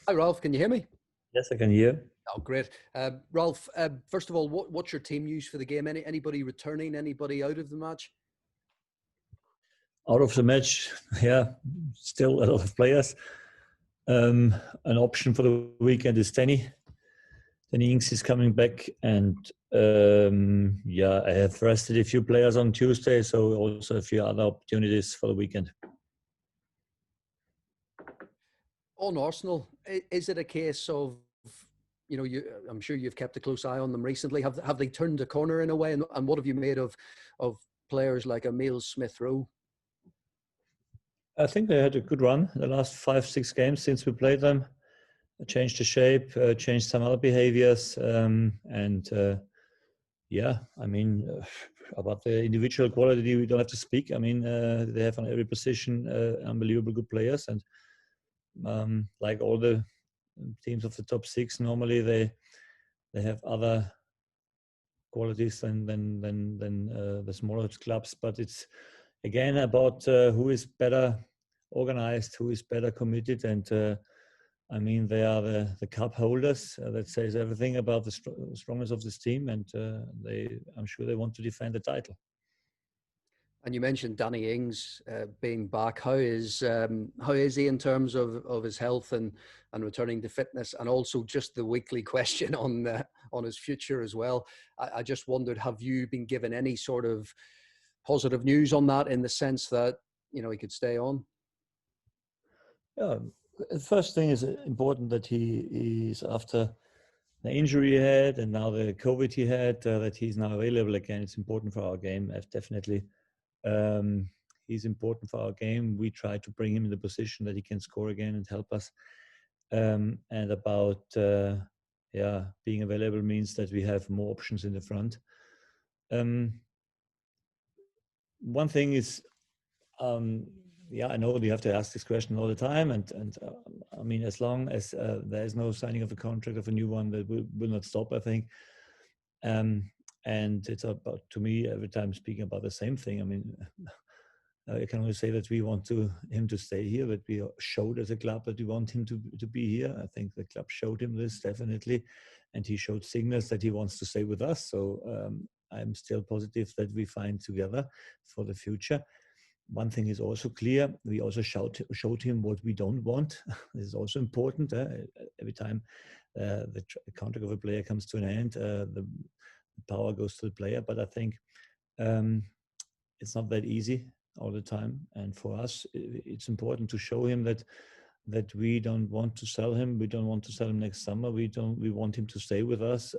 Hi, Ralph. Can you hear me? Yes, I can hear. Oh, great. Ralph, first of all, what's your team use for the game? Anybody returning? Anybody out of the match? Out of the match, yeah, still a lot of players. An option for the weekend is Tenny. Tenny Ings is coming back, and yeah, I have rested a few players on Tuesday, so also a few other opportunities for the weekend. On Arsenal, is it a case of, I'm sure you've kept a close eye on them recently. Have they turned a corner in a way? And what have you made of players like Emile Smith-Rowe? I think they had a good run the last 5-6 games since we played them. Changed the shape, changed some other behaviors, and yeah, I mean, about the individual quality, we don't have to speak. I mean, they have on every position unbelievable good players, and like all the teams of the top 6, normally they have other qualities than the smaller clubs. But it's again about who is better organized, who is better committed, and I mean, they are the cup holders. That says everything about the strongness of this team, and I'm sure they want to defend the title. And you mentioned Danny Ings being back. How is he in terms of his health and returning to fitness, and also just the weekly question on his future as well? I just wondered, have you been given any sort of positive news on that, in the sense that he could stay on? Yeah, the first thing is important that he is, after the injury he had and now the COVID he had, that he's now available again. It's important for our game, definitely. He's important for our game. We try to bring him in the position that he can score again and help us. And about being available means that we have more options in the front. One thing is, I know you have to ask this question all the time, and I mean, as long as there is no signing of a contract of a new one, that will not stop, I think. And it's about, to me, every time speaking about the same thing. I mean, I can only say that we want him to stay here, but we showed as a club that we want him to be here. I think the club showed him this, definitely, and he showed signals that he wants to stay with us. So I'm still positive that we find together for the future. One thing is also clear: we also showed him what we don't want. This is also important. Every time the contract of a player comes to an end, the power goes to the player. But I think it's not that easy all the time. And for us, it's important to show him that we don't want to sell him. We don't want to sell him next summer. We want him to stay with us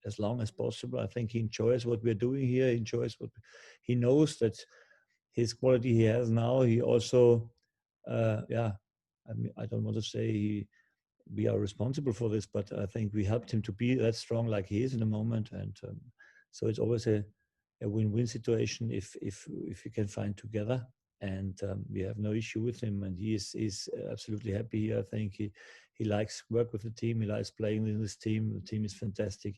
as long as possible. I think he enjoys what we're doing here. He enjoys what he knows, that his quality he has now. He also, I mean, I don't want to say we are responsible for this, but I think we helped him to be that strong like he is in the moment. And so it's always a win-win situation if you can find together. And we have no issue with him, and he is absolutely happy here. I think he likes work with the team. He likes playing in this team. The team is fantastic.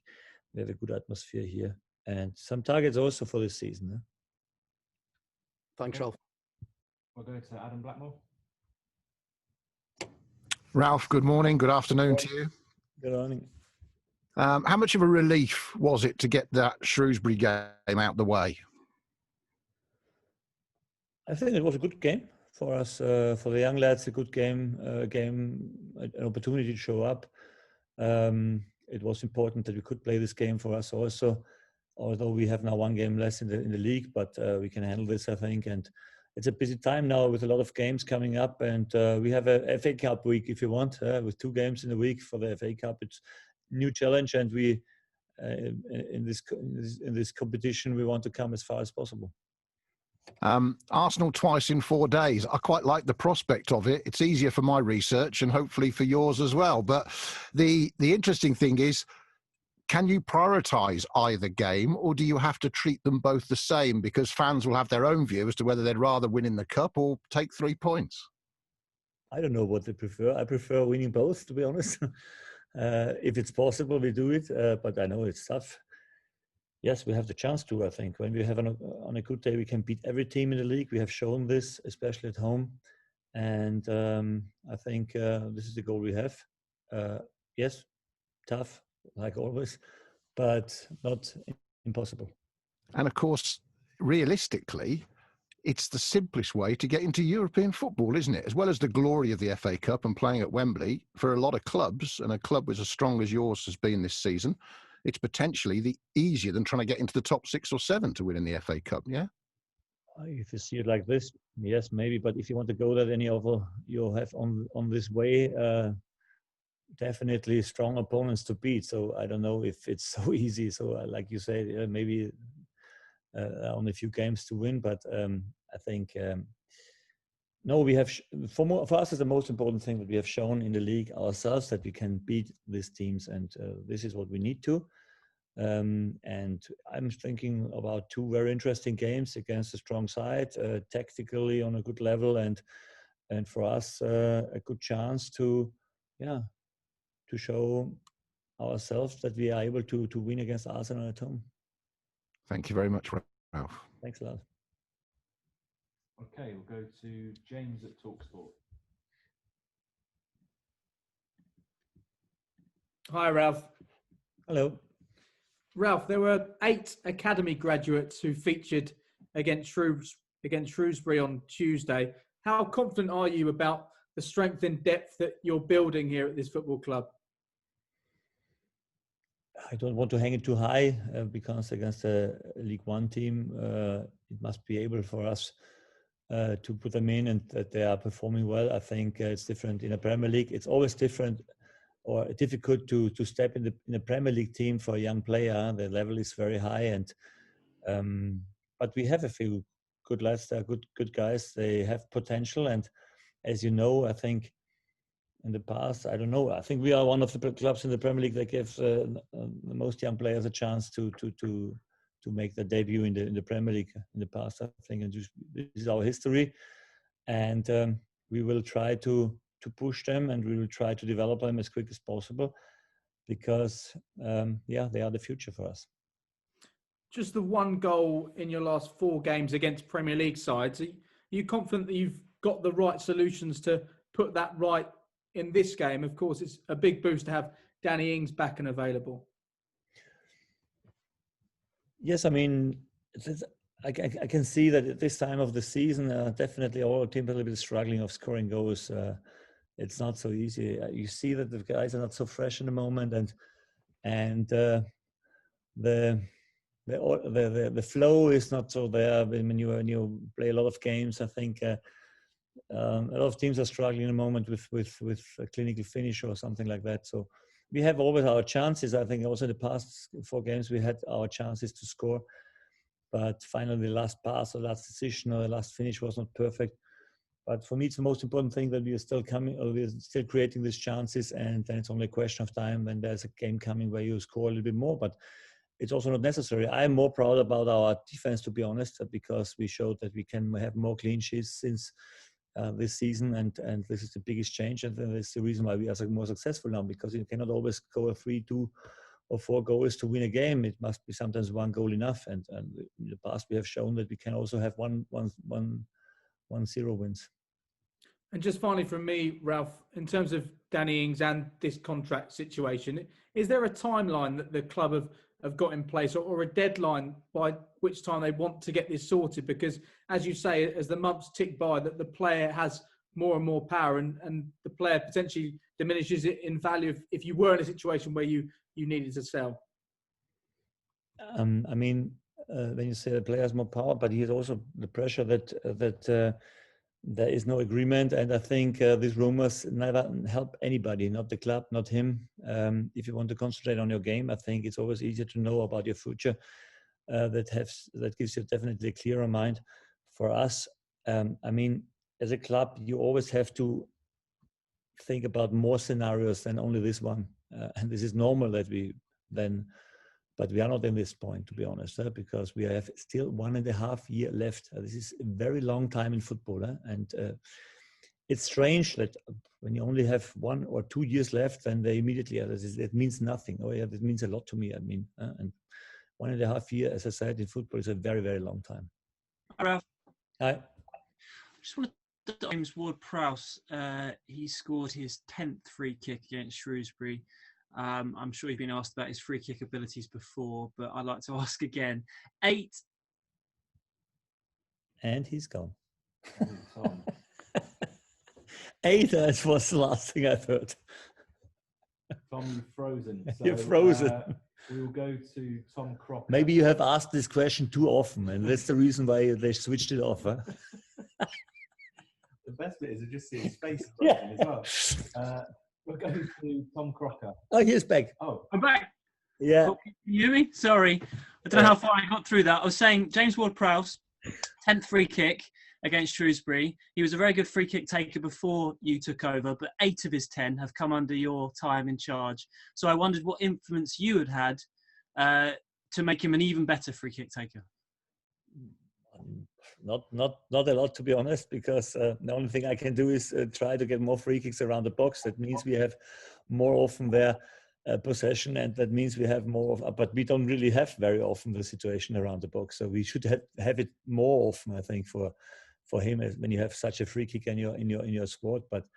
We have a good atmosphere here, and some targets also for this season. Huh? Thanks, Ralph. We'll go to Adam Blackmore. Ralph, good morning. Good afternoon to you. Good morning. How much of a relief was it to get that Shrewsbury game out the way? I think it was a good game for us, for the young lads. A good game, an opportunity to show up. It was important that we could play this game for us also, although we have now one game less in the league, but we can handle this, I think. And it's a busy time now with a lot of games coming up, and we have a FA Cup week, if you want, with 2 games in a week for the FA Cup. It's a new challenge, and we in this competition we want to come as far as possible. Arsenal twice in 4 days. I quite like the prospect of it. It's easier for my research and hopefully for yours as well. But the interesting thing is, can you prioritise either game, or do you have to treat them both the same? Because fans will have their own view as to whether they'd rather win in the Cup or take 3 points. I don't know what they prefer. I prefer winning both, to be honest. If it's possible, we do it. But I know it's tough. Yes, we have the chance to, I think. When we have on a good day, we can beat every team in the league. We have shown this, especially at home. And I think this is the goal we have. Yes, tough, like always, but not impossible. And of course, realistically, it's the simplest way to get into European football, isn't it? As well as the glory of the FA Cup and playing at Wembley, for a lot of clubs, and a club as strong as yours has been this season, it's potentially the easier than trying to get into the top 6 or 7 to win in the FA Cup, yeah? If you see it like this, yes, maybe. But if you want to go there, then you'll have on this way definitely strong opponents to beat. So I don't know if it's so easy. So like you said, maybe only a few games to win. But I think no, we have for us is the most important thing that we have shown in the league ourselves that we can beat these teams, and this is what we need to. And I'm thinking about 2 very interesting games against a strong side, tactically on a good level, and for us a good chance to show ourselves that we are able to win against Arsenal at home. Thank you very much, Ralph. Thanks a lot. Okay, we'll go to James at TalkSport. Hi, Ralph. Hello. Ralph, there were 8 academy graduates who featured against Shrewsbury on Tuesday. How confident are you about the strength and depth that you're building here at this football club? I don't want to hang it too high because against a League One team, it must be able for us to put them in and that they are performing well. I think it's different in a Premier League. It's always different or difficult to step in a Premier League team for a young player. The level is very high, and but we have a few good lads. They're good guys. They have potential, and as you know, I think in the past, I don't know. I think we are one of the clubs in the Premier League that gives the most young players a chance to make their debut in the Premier League in the past. I think, and this is our history, and we will try to push them, and we will try to develop them as quick as possible, because they are the future for us. Just the 1 goal in your last 4 games against Premier League sides. Are you confident that you've got the right solutions to put that right in this game? Of course, it's a big boost to have Danny Ings back and available. Yes, I mean, I can see that at this time of the season, definitely all teams are a little bit struggling of scoring goals. It's not so easy. You see that the guys are not so fresh in the moment, and the flow is not so there. When you play a lot of games, I think a lot of teams are struggling in the moment with a clinical finish or something like that. So we have always our chances. I think also in the past 4 games we had our chances to score, but finally the last pass or last decision or the last finish was not perfect. But for me, it's the most important thing that we are still creating these chances, and then it's only a question of time when there's a game coming where you score a little bit more. But it's also not necessary. I'm more proud about our defense, to be honest, because we showed that we can have more clean sheets since this season, and this is the biggest change, and that's the reason why we are more successful now, because you cannot always go 3, 2, or 4 goals to win a game. It must be sometimes 1 goal enough, and in the past we have shown that we can also have 1-0 wins. And just finally from me, Ralph, in terms of Danny Ings and this contract situation, is there a timeline that the club have got in place, or a deadline by which time they want to get this sorted? Because as you say, as the months tick by, that the player has more and more power, and the player potentially diminishes it in value if you were in a situation where you needed to sell. I mean, when you say the player has more power, but he has also the pressure that there is no agreement, and I think these rumors never help anybody, not the club, not him. If you want to concentrate on your game, I think it's always easier to know about your future. That gives you definitely a clearer mind. For us, I mean, as a club, you always have to think about more scenarios than only this one, and this is normal that we then. But we are not in this point, to be honest, because we have still 1.5 years left. This is a very long time in football. And it's strange that when you only have 1 or 2 years left, then they immediately, it means nothing. Oh yeah, that means a lot to me. I mean, and 1.5 years, as I said, in football is a very, very long time. Hi, Ralph. Hi. Just want to James Ward-Prowse, he scored his 10th free kick against Shrewsbury. I'm sure you've been asked about his free kick abilities before, but I'd like to ask again. 8. And he's gone. Tom. 8, that was the last thing I heard. Tom, you've frozen. So, You're frozen. We will go to Tom Crocker. Maybe you have asked this question too often, and that's the reason why they switched it off. Huh? The best bit is to just see his face Yeah. as well. We'll go to Tom Crocker. Oh, he's back. Oh, I'm back. Yeah. Oh, can you hear me? Sorry. I don't know how far I got through that. I was saying James Ward-Prowse, 10th free kick against Shrewsbury. He was a very good free kick taker before you took over, but 8 of his 10 have come under your time in charge. So I wondered what influence you had to make him an even better free kick taker. Not a lot, to be honest, because the only thing I can do is try to get more free kicks around the box. That means we have more often their possession, and that means we have more of, but we don't really have very often the situation around the box. So we should have it more often, I think, for him, when you have such a free kick in your squad. But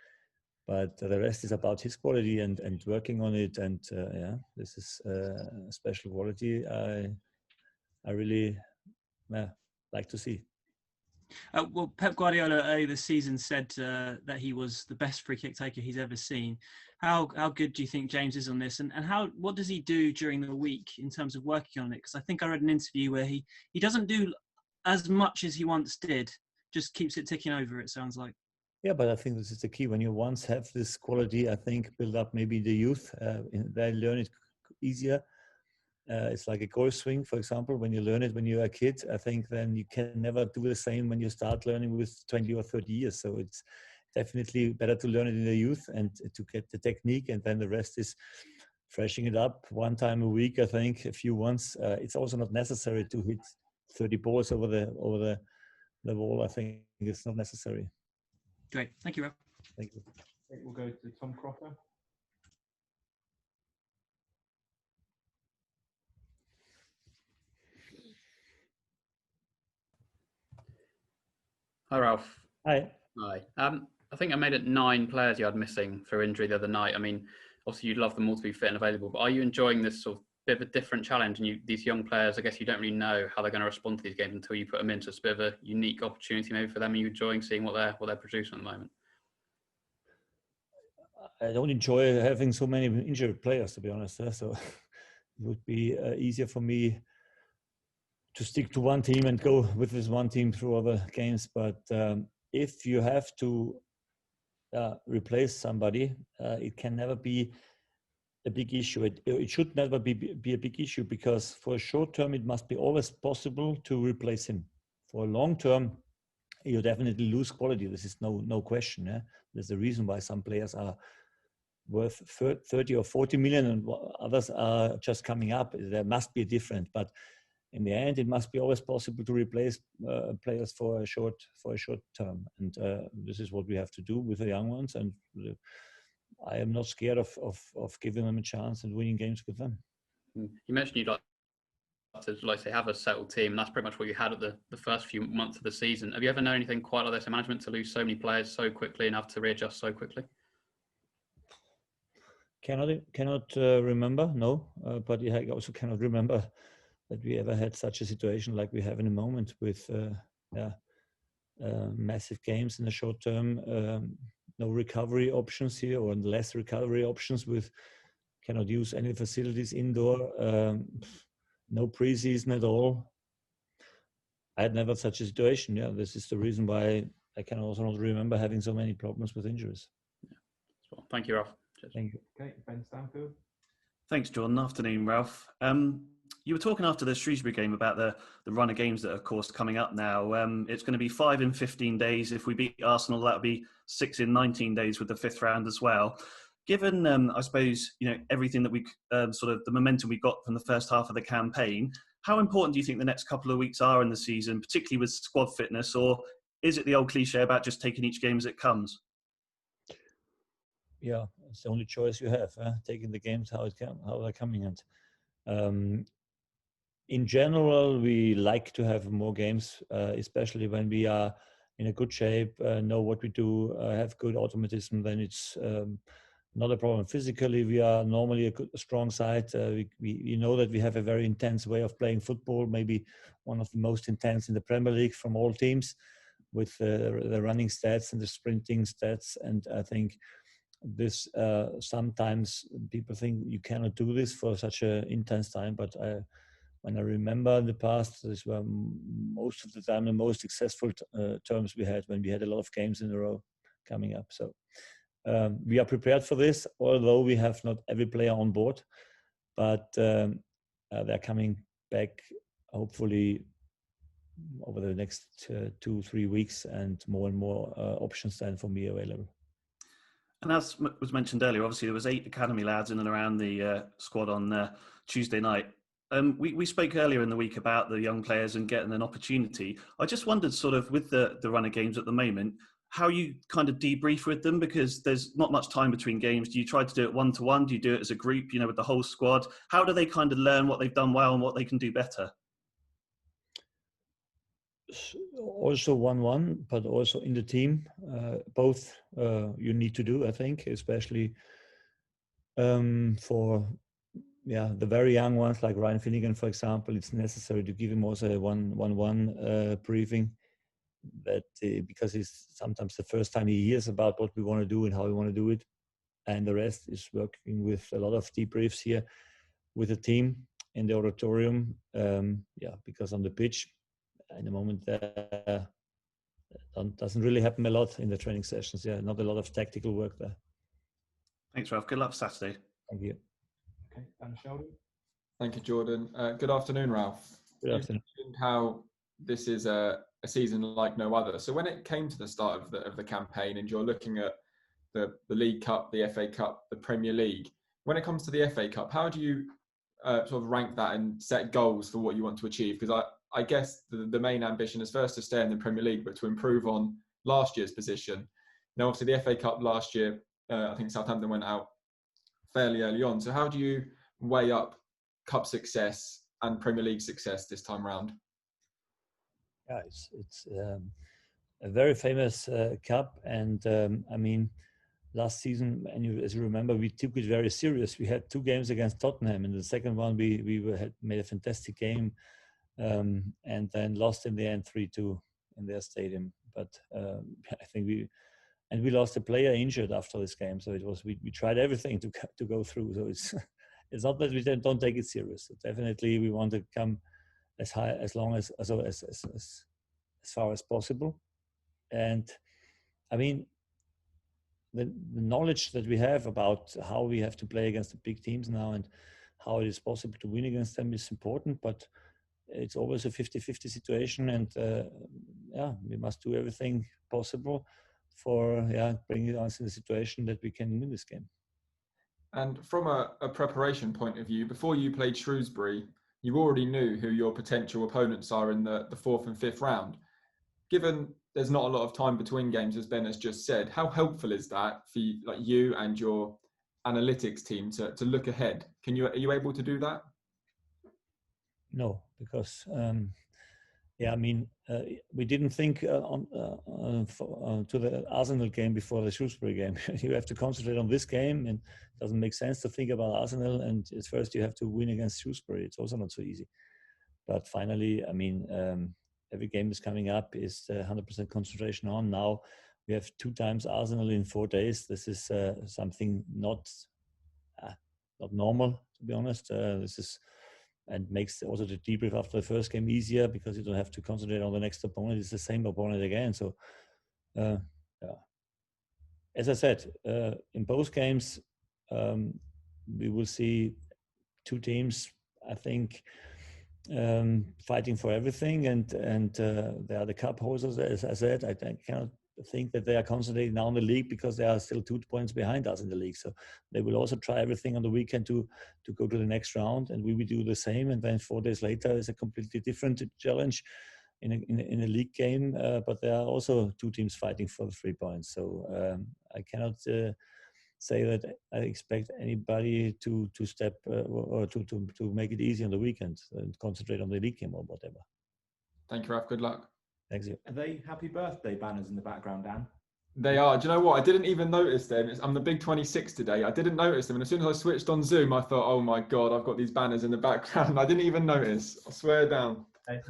the rest is about his quality and working on it. And yeah, this is a special quality I really like to see. Well, Pep Guardiola earlier this season said that he was the best free kick taker he's ever seen. How good do you think James is on this, and what does he do during the week in terms of working on it? Because I think I read an interview where he doesn't do as much as he once did, just keeps it ticking over, it sounds like. Yeah, but I think this is the key. When you once have this quality, I think build up maybe the youth, they learn it easier. It's like a goal swing, for example. When you learn it when you're a kid, I think then you can never do the same when you start learning with 20 or 30 years. So it's definitely better to learn it in the youth and to get the technique, and then the rest is freshing it up one time a week. I think a few ones. It's also not necessary to hit 30 balls over the wall. I think it's not necessary. Great, thank you, Ralph. Thank you. okay, we'll go to Tom Crocker. Hi, Ralph. Hi. Hi. I think I made it 9 players you had missing through injury the other night. I mean, obviously you'd love them all to be fit and available, but are you enjoying this sort of bit of a different challenge? And these young players, I guess you don't really know how they're going to respond to these games until you put them in. So it's a bit of a unique opportunity maybe for them. Are you enjoying seeing what they're producing at the moment? I don't enjoy having so many injured players, to be honest. So it would be easier for me to stick to one team and go with this one team through other games. But if you have to replace somebody, it can never be a big issue. It should never be a big issue, because for a short term, it must be always possible to replace him. For a long term, you definitely lose quality. This is no question. Yeah? There's a reason why some players are worth 30 or 40 million and others are just coming up. There must be a difference, but in the end, it must be always possible to replace players for a short term, and this is what we have to do with the young ones. And I am not scared of giving them a chance and winning games with them. You mentioned you'd like to say have a settled team, and that's pretty much what you had at the first few months of the season. Have you ever known anything quite like this in management, to lose so many players so quickly and have to readjust so quickly? Cannot remember, no. But I also cannot remember that we ever had such a situation like we have in a moment with massive games in the short term, no recovery options here, or less recovery options, with cannot use any facilities indoor, no preseason at all. I had never such a situation. Yeah, this is the reason why I can also not remember having so many problems with injuries. Yeah. Well, thank you, Ralph. Cheers. Thank you. Okay, Ben Stanfield. Thanks, Jordan. Afternoon, Ralph. You were talking after the Shrewsbury game about the run of games that are, of course, coming up now. It's going to be 5 in 15 days. If we beat Arsenal, that'll be 6 in 19 days with the 5th round as well. Given, I suppose, everything that we sort of the momentum we got from the first half of the campaign, how important do you think the next couple of weeks are in the season, particularly with squad fitness, or is it the old cliche about just taking each game as it comes? Yeah, it's the only choice you have, taking the games how they're coming. And in general, we like to have more games, especially when we are in a good shape, know what we do, have good automatism, then it's not a problem. Physically, we are normally a strong side. We know that we have a very intense way of playing football, maybe one of the most intense in the Premier League from all teams, with the running stats and the sprinting stats. And I think this sometimes people think you cannot do this for such an intense time, but when I remember in the past, these were most of the time the most successful terms we had when we had a lot of games in a row coming up. So we are prepared for this, although we have not every player on board, but they're coming back hopefully over the next 2-3 weeks, and more options then for me available. And as was mentioned earlier, obviously there was 8 academy lads in and around the squad on Tuesday night. We spoke earlier in the week about the young players and getting an opportunity. I just wondered, sort of, with the run of games at the moment, how you kind of debrief with them, because there's not much time between games. Do you try to do it one-to-one? Do you do it as a group, with the whole squad? How do they kind of learn what they've done well and what they can do better? Also 1-1, but also in the team. Both you need to do, I think, especially for the very young ones like Ryan Finnegan, for example. It's necessary to give him also a 1-1 briefing, that because it's sometimes the first time he hears about what we want to do and how we want to do it, and the rest is working with a lot of debriefs here with the team in the auditorium. Because on the pitch in the moment doesn't really happen a lot in the training sessions. Not a lot of tactical work there. Thanks, Ralph. Good luck Saturday. Thank you. Okay, Dan Sheldon. Thank you, Jordan. Good afternoon, Ralph. Good afternoon. You mentioned how this is a season like no other. So when it came to the start of the campaign, and you're looking at the League Cup, the FA Cup, the Premier League, when it comes to the FA Cup, how do you sort of rank that and set goals for what you want to achieve? Because I guess the main ambition is first to stay in the Premier League, but to improve on last year's position. Now, obviously, the FA Cup last year, I think Southampton went out fairly early on. So how do you weigh up Cup success and Premier League success this time round? Yeah, it's a very famous cup, and I mean, last season, and as you remember, we took it very serious. We had 2 games against Tottenham, and the second one we had made a fantastic game, and then lost in the end 3-2 in their stadium. But I think we lost a player injured after this game, so it was we tried everything to go through. So it's not that we don't take it serious. So definitely we want to come as high, as far as possible. And I mean, the knowledge that we have about how we have to play against the big teams now and how it is possible to win against them is important, but it's always a 50-50 situation, and we must do everything possible for bringing us in a situation that we can win this game. And from a preparation point of view, before you played Shrewsbury, you already knew who your potential opponents are in the 4th and 5th round. Given there's not a lot of time between games, as Ben has just said, how helpful is that for you and your analytics team to look ahead? Are you able to do that? No, because we didn't think to the Arsenal game before the Shrewsbury game. You have to concentrate on this game, and it doesn't make sense to think about Arsenal. And at first, you have to win against Shrewsbury. It's also not so easy. But finally, every game is coming up is 100% concentration on. Now we have 2 times Arsenal in 4 days. This is something not normal, to be honest. And makes also the debrief after the first game easier, because you don't have to concentrate on the next opponent. It's the same opponent again. So, as I said, in both games, we will see 2 teams, I think, fighting for everything. And they are the cup holders, as I said. I cannot think that they are concentrating now on the league, because they are still 2 points behind us in the league. So they will also try everything on the weekend to go to the next round, and we will do the same. And then 4 days later is a completely different challenge in a league game. But there are also 2 teams fighting for the 3 points. So I cannot say that I expect anybody to step or to make it easy on the weekend and concentrate on the league game or whatever. Thank you, Ralph. Good luck. Thanks you. Are they happy birthday banners in the background, Dan? They are. Do you know what? I didn't even notice them. I'm the big 26 today. I didn't notice them. And as soon as I switched on Zoom, I thought, oh my God, I've got these banners in the background. I didn't even notice. I swear down. Happy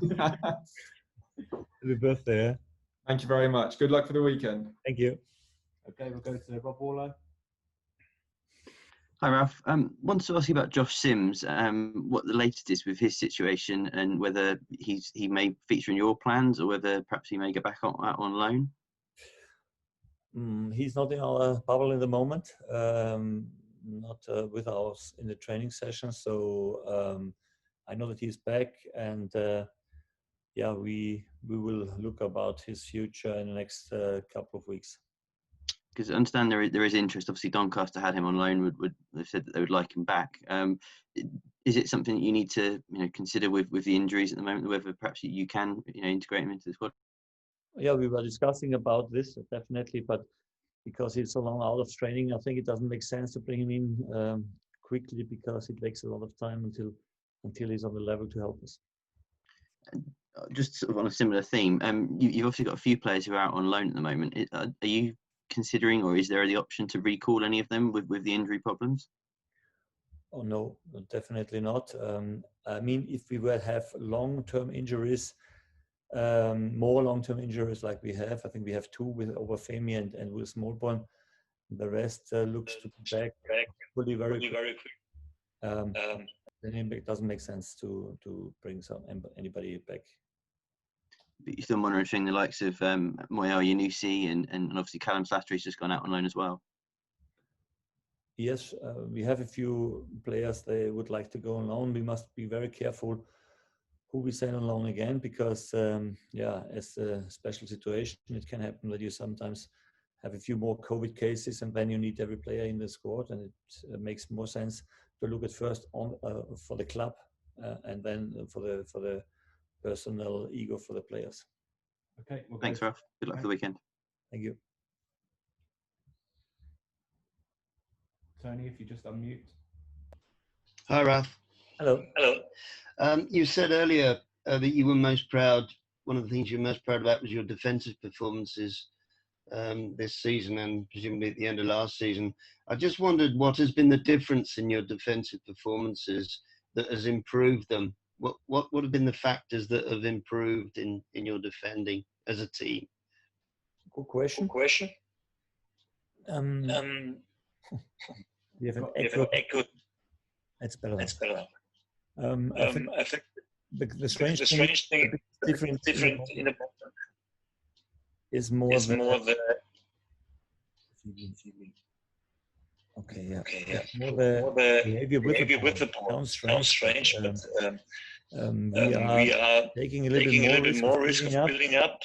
birthday. Yeah? Thank you very much. Good luck for the weekend. Thank you. Okay, we'll go to Rob Warlow. Hi, Ralph. Want to ask you about Josh Sims, what the latest is with his situation and whether he may feature in your plans or whether perhaps he may go back on loan? He's not in our bubble in the moment, not with us in the training session. So I know that he's back, and yeah, we will look about his future in the next couple of weeks. Because I understand there is interest. Obviously, Doncaster had him on loan. They've said that they would like him back. Is it something that you need to consider with the injuries at the moment, whether perhaps you can integrate him into the squad? Yeah, we were discussing about this definitely, but because he's so long out of training, I think it doesn't make sense to bring him in quickly because it takes a lot of time until he's on the level to help us. Just sort of on a similar theme, you've obviously got a few players who are out on loan at the moment. Are you considering, or is there the option to recall any of them with the injury problems? Oh no, definitely not. I mean, if we were to have long-term injuries, more long-term injuries like we have, I think we have two with Obafemi and with Smallborn. The rest looks to be back fully very quick. Then it doesn't make sense to bring anybody back. But you're still monitoring the likes of Moyal Yunusi and obviously Callum Slattery's just gone out on loan as well. Yes, we have a few players they would like to go on loan. We must be very careful who we send on loan again because, yeah, as a special situation, it can happen that you sometimes have a few more COVID cases and then you need every player in the squad, and it makes more sense to look at first on for the club and then for the personal ego for the players. Okay. We'll Thanks, Ralph. Good luck for the weekend. Thank you. Tony, if you just unmute. Hi, Ralph. Hello. You said earlier that you were most proud. One of the things you were most proud about was your defensive performances this season and presumably at the end of last season. I just wondered what has been the difference in your defensive performances that has improved them. What would have been the factors that have improved in your defending as a team? Good question. We have an echo. It's better. I think the strange thing, different in the is more the okay, yeah. More the behavior with the ball. Sounds strange, but we are taking a little bit more risk of building up.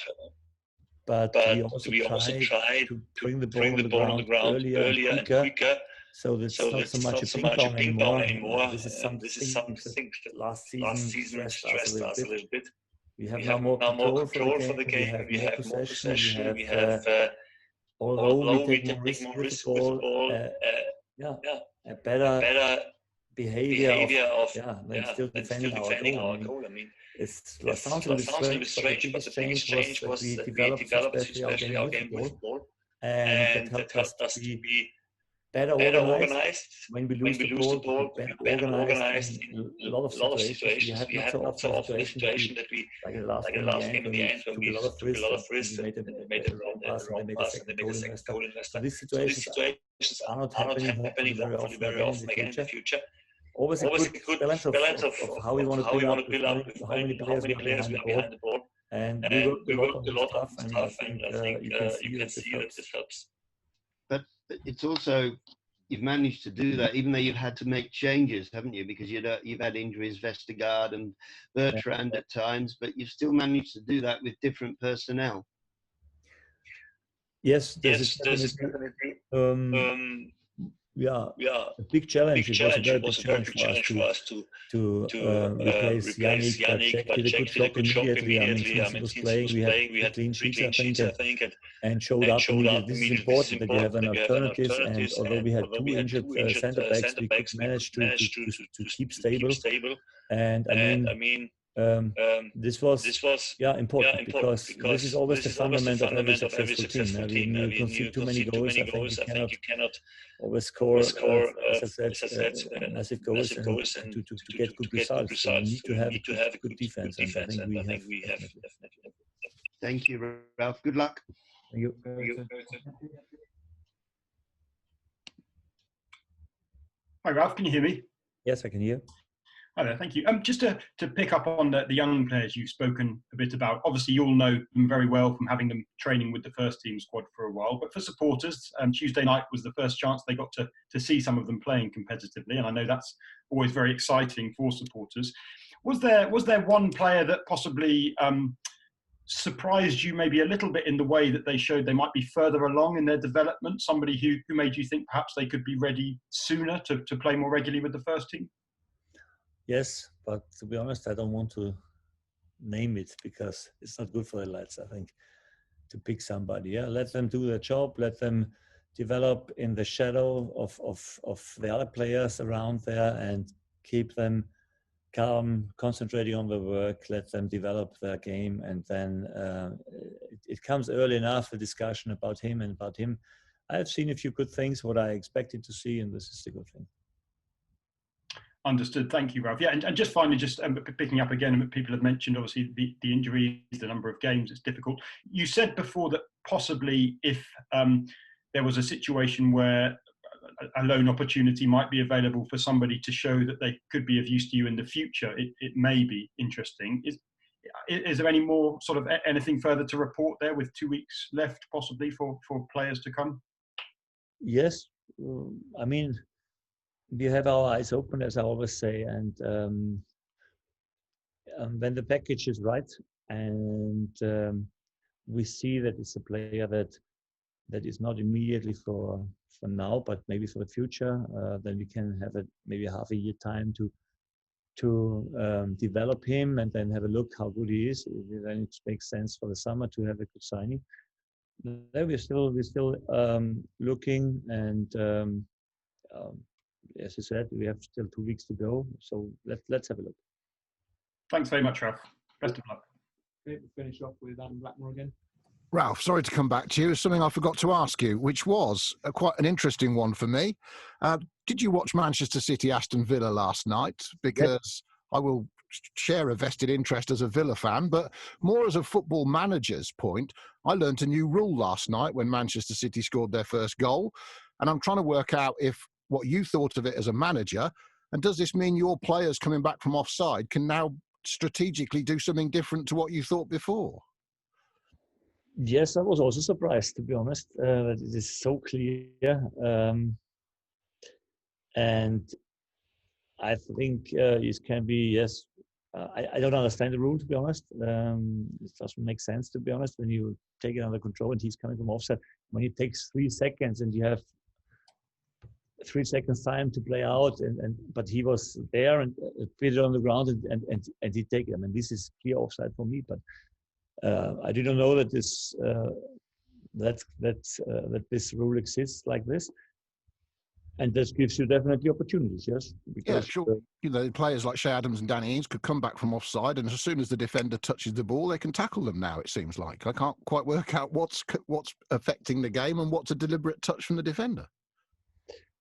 But we also try to bring the ball on the ground earlier and quicker. So it's not so much a ping pong anymore. This is something that last season stressed us a little bit. We have now more control for the game. We have more possession. We have although we take more risk with the ball, a better behavior of still defending our goal. I mean, it sounds a little strange, but the biggest change was that we developed especially our game with the ball, and that helped us to be better organized. When we lose the ball, better organized in a lot of situations. We had not so often a situation that we, like the last game in the end, when we took a lot of risks and made a wrong pass and they made a second goal in Leicester. So these situations are not happening very often again in the future. Always a good balance of how we want to build up, how many players we have behind the ball. And we worked a lot on stuff, and I think you can see that this helps. But it's also, you've managed to do that, even though you've had to make changes, haven't you? Because you've had injuries, Vestergaard and Bertrand at times, but you've still managed to do that with different personnel. Yes, there's definitely. A big challenge. It was a very big challenge for us to replace Yannick. But Jack did a good job immediately. I mean, since he was playing, we had clean sheets, I think, and showed up immediately. This is important that we have an alternative. And although we had two injured centre backs, we could manage to keep stable. And I mean, This was important because this is always the fundament of every successful team. When you concede too many goals, I think you cannot always score, as I said, massive goals and to get good results. So you need to have good defense, and I think we have definitely. Thank you, Ralph. Good luck. Thank you. Hi, Ralph. Can you hear me? Yes, I can hear. Hi there, thank you. Just to pick up on the young players you've spoken a bit about, obviously you all know them very well from having them training with the first team squad for a while, but for supporters, Tuesday night was the first chance they got to see some of them playing competitively, and I know that's always very exciting for supporters. Was there one player that possibly surprised you maybe a little bit in the way that they showed they might be further along in their development, somebody who made you think perhaps they could be ready sooner to play more regularly with the first team? Yes, but to be honest, I don't want to name it because it's not good for the lads, I think, to pick somebody. Yeah, let them do their job, let them develop in the shadow of the other players around there and keep them calm, concentrating on the work, let them develop their game, and then it comes early enough, the discussion about him and about him. I've seen a few good things, what I expected to see, and this is the good thing. Understood. Thank you, Ralph. Yeah, and just finally, just picking up again, people have mentioned obviously the injuries, the number of games, it's difficult. You said before that possibly if there was a situation where a loan opportunity might be available for somebody to show that they could be of use to you in the future, it may be interesting. Is there any more sort of anything further to report there with 2 weeks left possibly for players to come? Yes, I mean, we have our eyes open, as I always say, and when the package is right and we see that it's a player that is not immediately for now, but maybe for the future, then we can have maybe half a year time to develop him and then have a look how good he is. Then it makes sense for the summer to have a good signing. Then we're still looking, and as you said, we have still 2 weeks to go, so let's have a look. Thanks very much, Ralph. Best of luck. Okay, we'll finish off with Adam Blackmore again. Ralph, sorry to come back to you. Something I forgot to ask you, which was quite an interesting one for me. Did you watch Manchester City Aston Villa last night? Because yes. I will share a vested interest as a Villa fan, but more as a football manager's point, I learned a new rule last night when Manchester City scored their first goal, and I'm trying to work out what you thought of it as a manager, and does this mean your players coming back from offside can now strategically do something different to what you thought before? Yes, I was also surprised, to be honest, that it is so clear. And I think it can be, yes, I don't understand the rule, to be honest. It doesn't make sense, to be honest, when you take it under control and he's coming from offside. When it takes 3 seconds and you have 3 seconds time to play out, but he was there and put it on the ground and he take it. I mean, this is clear offside for me, but I didn't know that this rule exists like this, and this gives you definitely opportunities. Yes, because, yeah, sure. Players like Shea Adams and Danny Ings could come back from offside, and as soon as the defender touches the ball, they can tackle them. Now it seems like I can't quite work out what's affecting the game and what's a deliberate touch from the defender.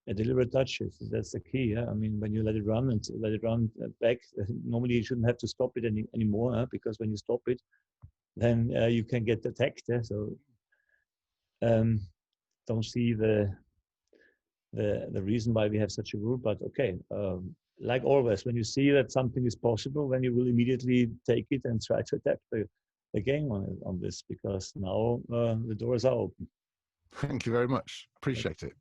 A deliberate touch, that's the key. Yeah? I mean, when you let it run back, normally you shouldn't have to stop it anymore, because when you stop it, then you can get attacked. So don't see the reason why we have such a rule, but okay. Like always, when you see that something is possible, then you will immediately take it and try to adapt the game on this, because now the doors are open. Thank you very much. Appreciate it.